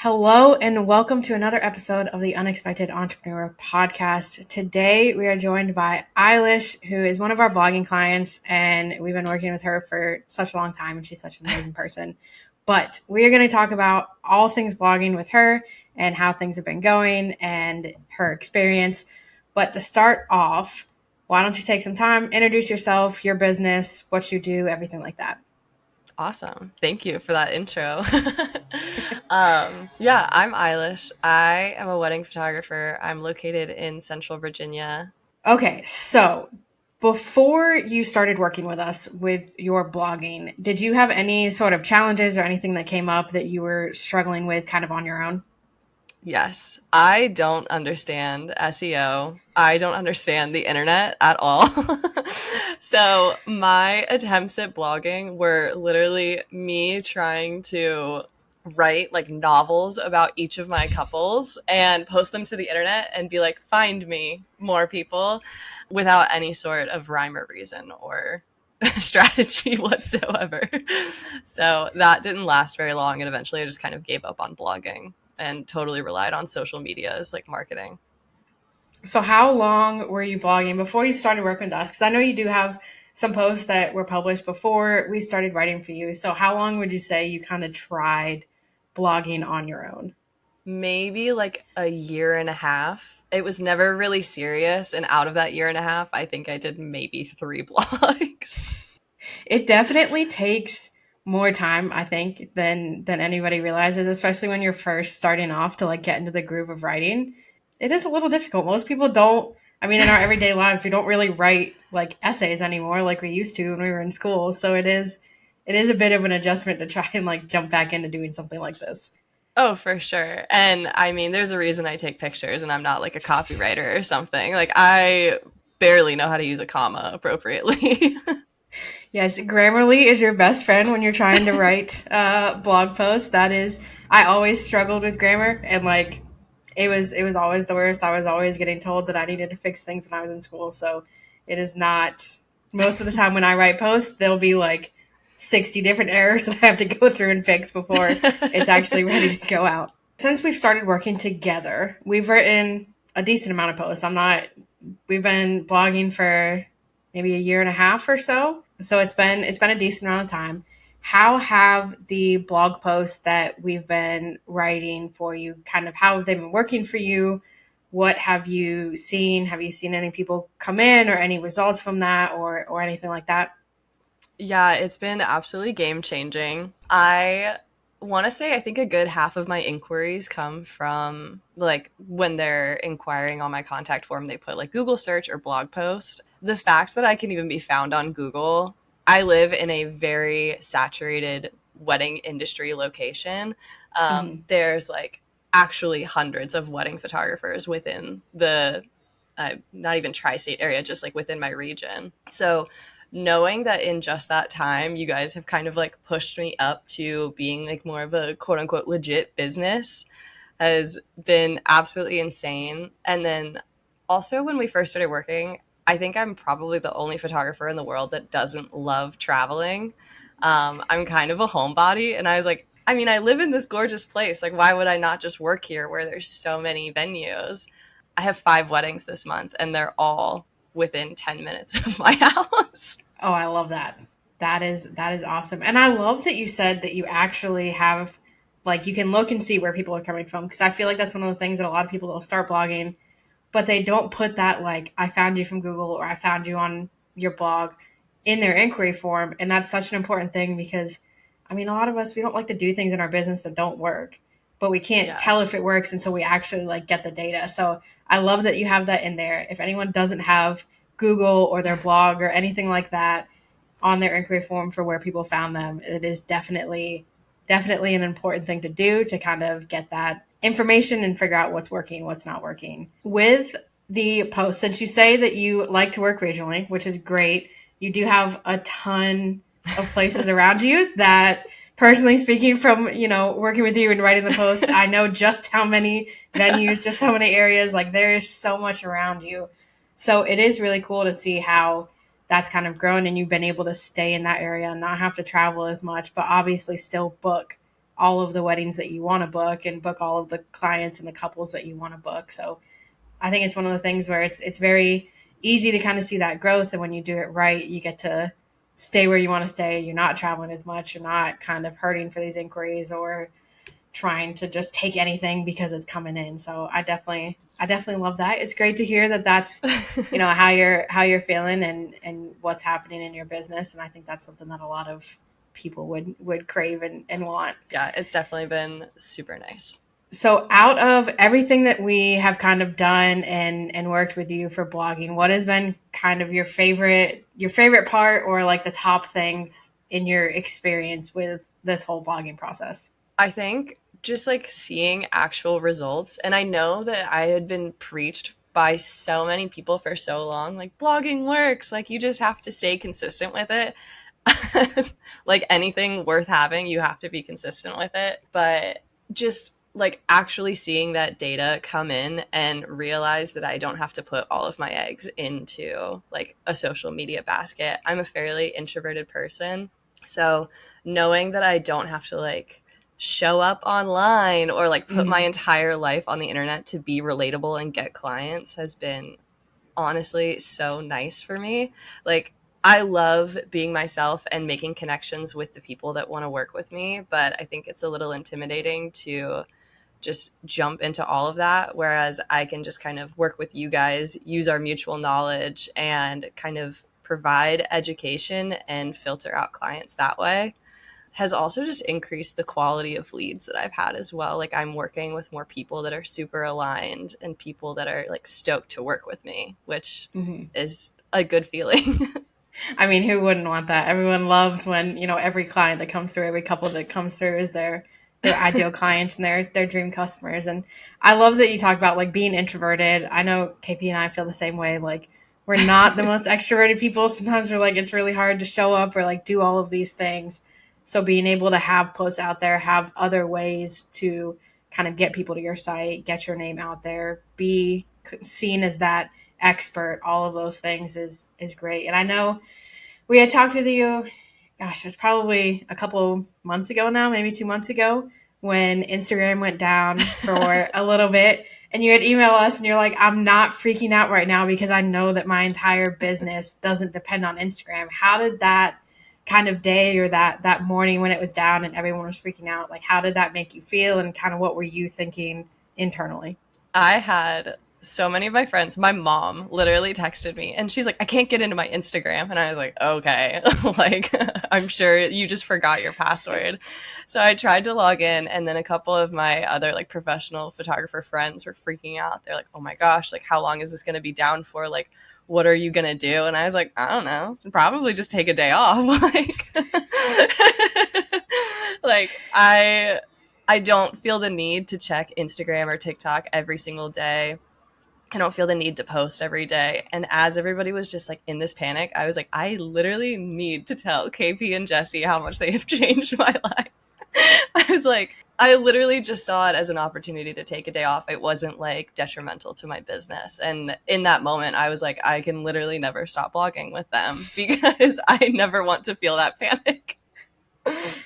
Hello and welcome to another episode of the Unexpected Entrepreneur Podcast. Today we are joined by Eilish, who is one of our blogging clients, and we've been working with her for such a long time, and she's such an amazing person. But we are going to talk about all things blogging with her and how things have been going and her experience. But to start off, why don't you take some time, introduce yourself, your business, what you do, everything like that. Awesome. Thank you for that intro. Yeah, I'm Eilish. I am a wedding photographer. I'm located in Central Virginia. Okay, so before you started working with us with your blogging, did you have any sort of challenges or anything that came up that you were struggling with kind of on your own? Yes, I don't understand SEO. I don't understand the internet at all. So, my attempts at blogging were literally me trying to write like novels about each of my couples and post them to the internet and be like, find me more people without any sort of rhyme or reason or strategy whatsoever. So that didn't last very long. And eventually I just kind of gave up on blogging and totally relied on social media as like marketing. So, how long were you blogging before you started working with us? Because I know you do have some posts that were published before we started writing for you. So, how long would you say you kind of tried blogging on your own? Maybe like a year and a half. It was never really serious. And out of that year and a half, I think I did maybe 3 blogs. It definitely takes more time, I think, than anybody realizes, especially when you're first starting off to like get into the groove of writing. It is a little difficult. Most people don't, I mean, in our everyday lives, we don't really write like essays anymore like we used to when we were in school. So it is a bit of an adjustment to try and like jump back into doing something like this. Oh, for sure. And I mean, there's a reason I take pictures and I'm not like a copywriter or something. Like, I barely know how to use a comma appropriately. Yes, Grammarly is your best friend when you're trying to write blog posts. That is, I always struggled with grammar, and like it was always the worst. I was always getting told that I needed to fix things when I was in school. So it is not most of the time when I write posts, there'll be like 60 different errors that I have to go through and fix before it's actually ready to go out. Since we've started working together, we've written a decent amount of posts. We've been blogging for maybe a year and a half or so. So it's been a decent amount of time. How have the blog posts that we've been writing for you kind of how have they been working for you? What have you seen? Have you seen any people come in or any results from that or anything like that? Yeah, it's been absolutely game changing. I want to say I think a good half of my inquiries come from like when they're inquiring on my contact form, they put like Google search or blog post. The fact that I can even be found on Google, I live in a very saturated wedding industry location. Hmm. There's like actually hundreds of wedding photographers within the not even tri-state area, just like within my region. So knowing that in just that time you guys have kind of like pushed me up to being like more of a quote unquote legit business has been absolutely insane. And then also when we first started working, I think I'm probably the only photographer in the world that doesn't love traveling. I'm kind of a homebody, and I was like, I mean, I live in this gorgeous place, like why would I not just work here where there's so many venues? I have 5 weddings this month and they're all within 10 minutes of my house. Oh, I love that. That is awesome. And I love that you said that you actually have like you can look and see where people are coming from because I feel like that's one of the things that a lot of people will start blogging but they don't put that like I found you from Google or I found you on your blog in their inquiry form. And that's such an important thing because I mean a lot of us we don't like to do things in our business that don't work, but we can't Yeah. tell if it works until we actually like get the data. So I love that you have that in there. If anyone doesn't have Google or their blog or anything like that on their inquiry form for where people found them, it is definitely an important thing to do to kind of get that information and figure out what's working, what's not working. With the post, since you say that you like to work regionally, which is great, you do have a ton of places around you that personally speaking from, working with you and writing the post, I know just how many venues, just how many areas, like there's so much around you. So it is really cool to see how that's kind of grown and you've been able to stay in that area and not have to travel as much, but obviously still book all of the weddings that you want to book and book all of the clients and the couples that you want to book. So I think it's one of the things where it's very easy to kind of see that growth, and when you do it right, you get to stay where you want to stay. You're not traveling as much. You're not kind of hurting for these inquiries or trying to just take anything because it's coming in. So I definitely love that. It's great to hear that that's, how you're feeling and what's happening in your business. And I think that's something that a lot of people would crave and want. Yeah, it's definitely been super nice. So out of everything that we have kind of done and worked with you for blogging, what has been kind of your favorite part, or like the top things in your experience with this whole blogging process? I think just like seeing actual results. And I know that I had been preached by so many people for so long, like blogging works, like you just have to stay consistent with it. Like anything worth having, you have to be consistent with it. But just like actually seeing that data come in and realize that I don't have to put all of my eggs into like a social media basket. I'm a fairly introverted person. So knowing that I don't have to like show up online or like put my Mm-hmm. entire life on the internet to be relatable and get clients has been honestly so nice for me. Like, I love being myself and making connections with the people that want to work with me, but I think it's a little intimidating to just jump into all of that. Whereas I can just kind of work with you guys, use our mutual knowledge, and kind of provide education and filter out clients that way has also just increased the quality of leads that I've had as well. Like I'm working with more people that are super aligned and people that are like stoked to work with me, which Mm-hmm. is a good feeling. I mean, who wouldn't want that? Everyone loves when, every client that comes through, every couple that comes through is their ideal clients and their dream customers. And I love that you talk about like being introverted. I know KP and I feel the same way. Like we're not the most extroverted people. Sometimes we're like it's really hard to show up or like do all of these things. So being able to have posts out there, have other ways to kind of get people to your site, get your name out there, be seen as that expert, all of those things is great. And I know we had talked with you, gosh, it was probably a couple months ago now, maybe 2 months ago, when Instagram went down for a little bit. And you had emailed us and you're like, I'm not freaking out right now because I know that my entire business doesn't depend on Instagram. How did that kind of day or that morning when it was down and everyone was freaking out, like how did that make you feel and kind of what were you thinking internally? I had so many of my friends, my mom literally texted me and she's like, I can't get into my Instagram. And I was like, okay, like, I'm sure you just forgot your password. So I tried to log in, and then a couple of my other like professional photographer friends were freaking out. They're like, oh my gosh, like, how long is this going to be down for? Like, what are you going to do? And I was like, I don't know, probably just take a day off. Like, like I don't feel the need to check Instagram or TikTok every single day. I don't feel the need to post every day. And as everybody was just like in this panic, I was like, I literally need to tell KP and Jesse how much they have changed my life. I was like, I literally just saw it as an opportunity to take a day off. It wasn't like detrimental to my business. And in that moment, I was like, I can literally never stop blogging with them because I never want to feel that panic.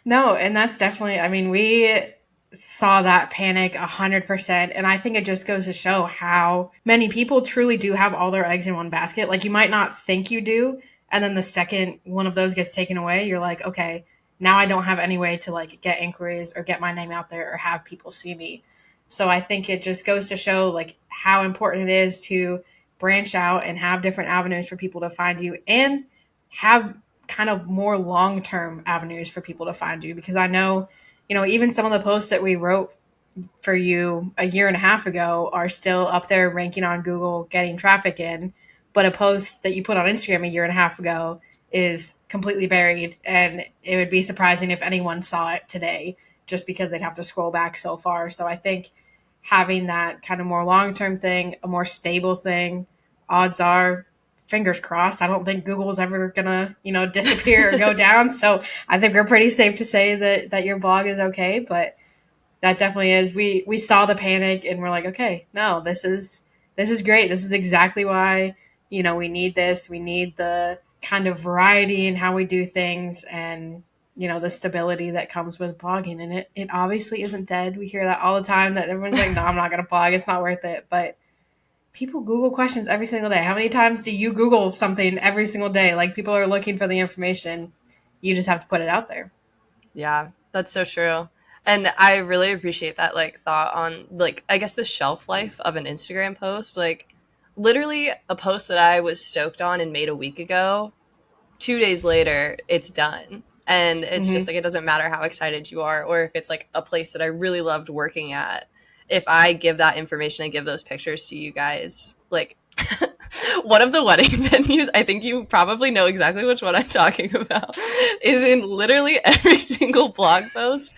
No, and that's definitely, I mean, we saw that panic 100%. And I think it just goes to show how many people truly do have all their eggs in one basket. Like you might not think you do. And then the second one of those gets taken away, you're like, okay, now I don't have any way to like get inquiries or get my name out there or have people see me. So I think it just goes to show like how important it is to branch out and have different avenues for people to find you and have kind of more long-term avenues for people to find you, because I know, even some of the posts that we wrote for you a year and a half ago are still up there ranking on Google, getting traffic in, but a post that you put on Instagram a year and a half ago is completely buried, and it would be surprising if anyone saw it today just because they'd have to scroll back so far. So I think having that kind of more long-term thing, a more stable thing, odds are, fingers crossed, I don't think Google's ever gonna, disappear or go down. So I think we're pretty safe to say that your blog is okay. But that definitely is. We saw the panic and we're like, okay, no, this is great. This is exactly why, we need this. We need the kind of variety in how we do things. And the stability that comes with blogging. And it obviously isn't dead. We hear that all the time, that everyone's like, no, I'm not going to blog. It's not worth it. But people Google questions every single day. How many times do you Google something every single day? Like, people are looking for the information. You just have to put it out there. Yeah, that's so true. And I really appreciate that like thought on like I guess the shelf life of an Instagram post. Like literally a post that I was stoked on and made a week ago, 2 days later, it's done. And it's just Hmm. like it doesn't matter how excited you are or if it's like a place that I really loved working at. If I give that information and give those pictures to you guys, like one of the wedding venues, I think you probably know exactly which one I'm talking about, is in literally every single blog post.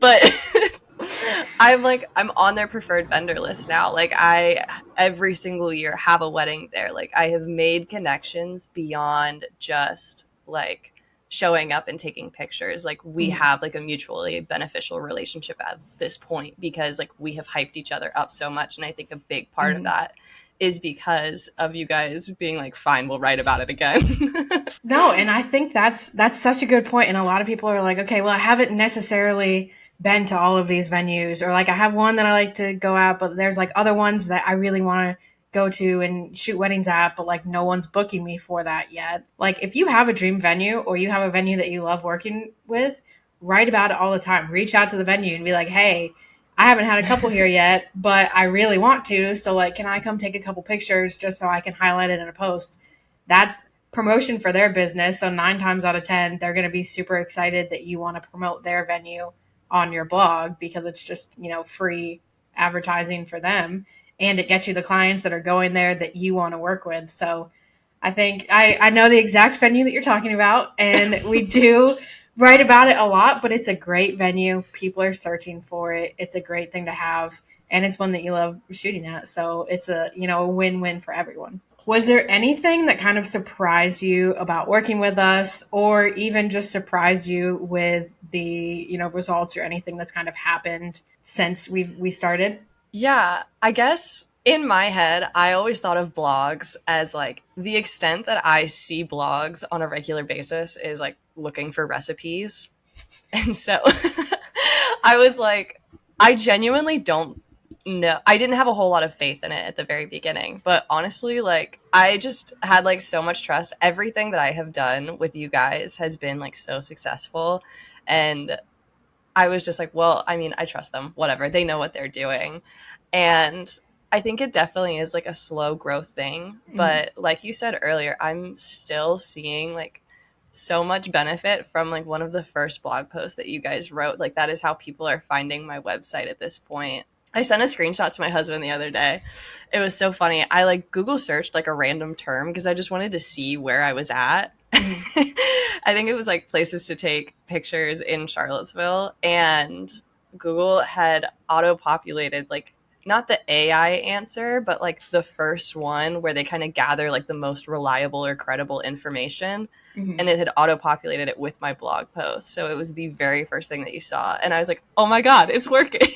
But I'm on their preferred vendor list now. Like I every single year have a wedding there. Like I have made connections beyond just like showing up and taking pictures. Like we Hmm. have like a mutually beneficial relationship at this point because like we have hyped each other up so much, and I think a big part of Hmm. that is because of you guys being like fine, we'll write about it again. No, and I think that's such a good point. And a lot of people are like, okay, well, I haven't necessarily been to all of these venues, or like I have one that I like to go at, but there's like other ones that I really want to go to and shoot weddings at, but like no one's booking me for that yet. Like, if you have a dream venue or you have a venue that you love working with, write about it all the time. Reach out to the venue and be like, hey, I haven't had a couple here yet, but I really want to. So like, can I come take a couple pictures just so I can highlight it in a post? That's promotion for their business. So 9 times out of 10, they're going to be super excited that you want to promote their venue on your blog, because it's just, free advertising for them. And it gets you the clients that are going there that you want to work with. So I think I know the exact venue that you're talking about, and we do write about it a lot, but it's a great venue. People are searching for it. It's a great thing to have, and it's one that you love shooting at. So it's a win-win for everyone. Was there anything that kind of surprised you about working with us, or even just surprised you with the results, or anything that's kind of happened since we started? Yeah, I guess in my head, I always thought of blogs as like the extent that I see blogs on a regular basis is like looking for recipes. And so I was like, I genuinely don't know. I didn't have a whole lot of faith in it at the very beginning, but honestly, like, I just had like so much trust. Everything that I have done with you guys has been like so successful. And I was just like, well, I mean, I trust them, whatever. They know what they're doing. And I think it definitely is like a slow growth thing. Mm-hmm. But like you said earlier, I'm still seeing like so much benefit from like one of the first blog posts that you guys wrote. Like that is how people are finding my website at this point. I sent a screenshot to my husband the other day. It was so funny. I like Google searched like a random term because I just wanted to see where I was at. Mm-hmm. I think it was like places to take pictures in Charlottesville, and Google had auto populated like not the AI answer, but like the first one where they kind of gather like the most reliable or credible information. Mm-hmm. And it had auto populated it with my blog post. So it was the very first thing that you saw. And I was like, oh my God, it's working.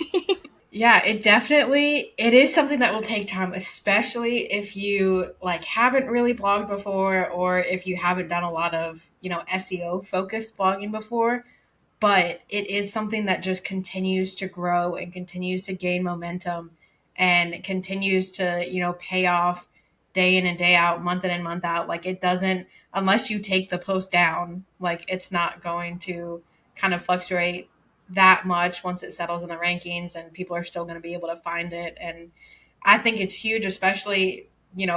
Yeah, it is something that will take time, especially if you like haven't really blogged before, or if you haven't done a lot of, SEO focused blogging before. But it is something that just continues to grow and continues to gain momentum, and continues to, pay off day in and day out, month in and month out. Like, it doesn't, unless you take the post down, like, it's not going to kind of fluctuate that much once it settles in the rankings, and people are still going to be able to find it. And I think it's huge, especially,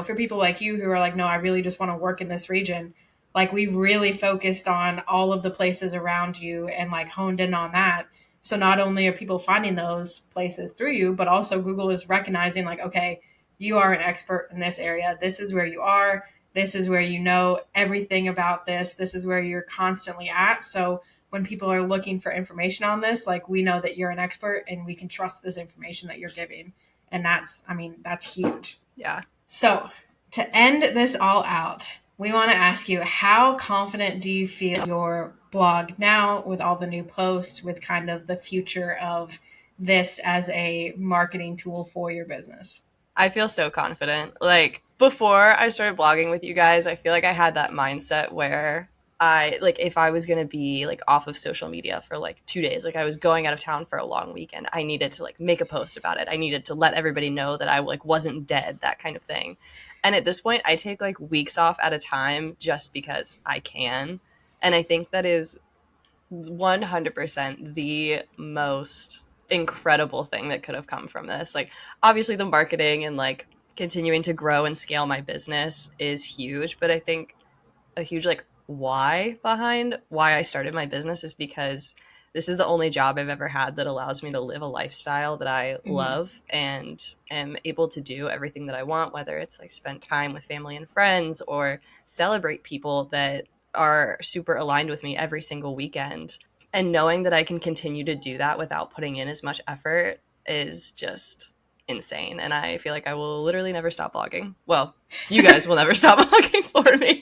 for people like you who are like, no, I really just want to work in this region. Like, we've really focused on all of the places around you and like honed in on that. So not only are people finding those places through you, but also Google is recognizing like, okay, you are an expert in this area. This is where you are. This is where you know everything about this. This is where you're constantly at. So when people are looking for information on this, like, we know that you're an expert and we can trust this information that you're giving. And that's huge. Yeah. So, to end this all out, we want to ask you, how confident do you feel your blog now, with all the new posts, with kind of the future of this as a marketing tool for your business? I feel so confident. Like before I started blogging with you guys, I feel like I had that mindset where I like if I was gonna be like off of social media for like 2 days, like I was going out of town for a long weekend, I needed to like make a post about it. I needed to let everybody know that I like wasn't dead, that kind of thing. And at this point, I take like weeks off at a time just because I can. And I think that is 100% the most incredible thing that could have come from this. Like, obviously, the marketing and like continuing to grow and scale my business is huge, but I think a huge like why behind why I started my business is because this is the only job I've ever had that allows me to live a lifestyle that I Mm-hmm. love and am able to do everything that I want, whether it's like spend time with family and friends or celebrate people that are super aligned with me every single weekend. And knowing that I can continue to do that without putting in as much effort is just insane. And I feel like I will literally never stop blogging. Well, you guys will never stop blogging for me.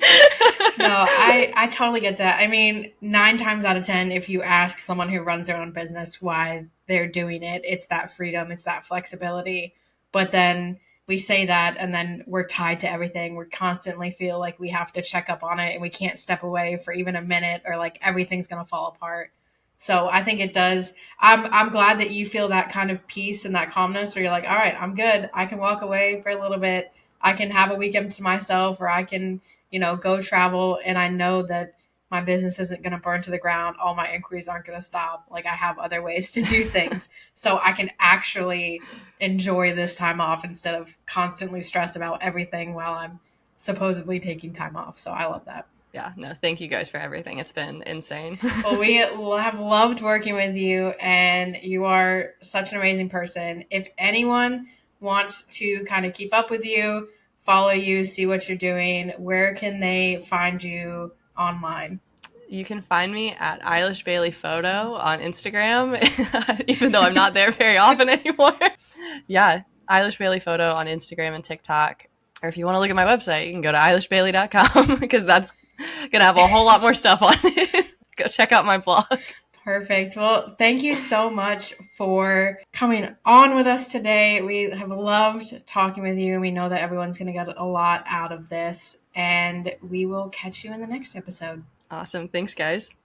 No, I totally get that. I mean, 9 times out of 10, if you ask someone who runs their own business why they're doing it, it's that freedom, it's that flexibility. But then we say that and then we're tied to everything. We constantly feel like we have to check up on it and we can't step away for even a minute or like everything's going to fall apart. So I think it does. I'm glad that you feel that kind of peace and that calmness where you're like, all right, I'm good. I can walk away for a little bit. I can have a weekend to myself, or I can, go travel. And I know that my business isn't going to burn to the ground. All my inquiries aren't going to stop. Like I have other ways to do things. So I can actually enjoy this time off instead of constantly stress about everything while I'm supposedly taking time off. So I love that. Yeah, no, thank you guys for everything. It's been insane. Well, we have loved working with you, and you are such an amazing person. If anyone wants to kind of keep up with you, follow you, see what you're doing, where can they find you online? You can find me at Eilish Bailey Photo on Instagram, even though I'm not there very often anymore. Yeah, Eilish Bailey Photo on Instagram and TikTok. Or if you want to look at my website, you can go to eilishbailey.com because that's going to have a whole lot more stuff on it. Go check out my blog. Perfect. Well, thank you so much for coming on with us today. We have loved talking with you, and we know that everyone's going to get a lot out of this. And we will catch you in the next episode. Awesome. Thanks, guys.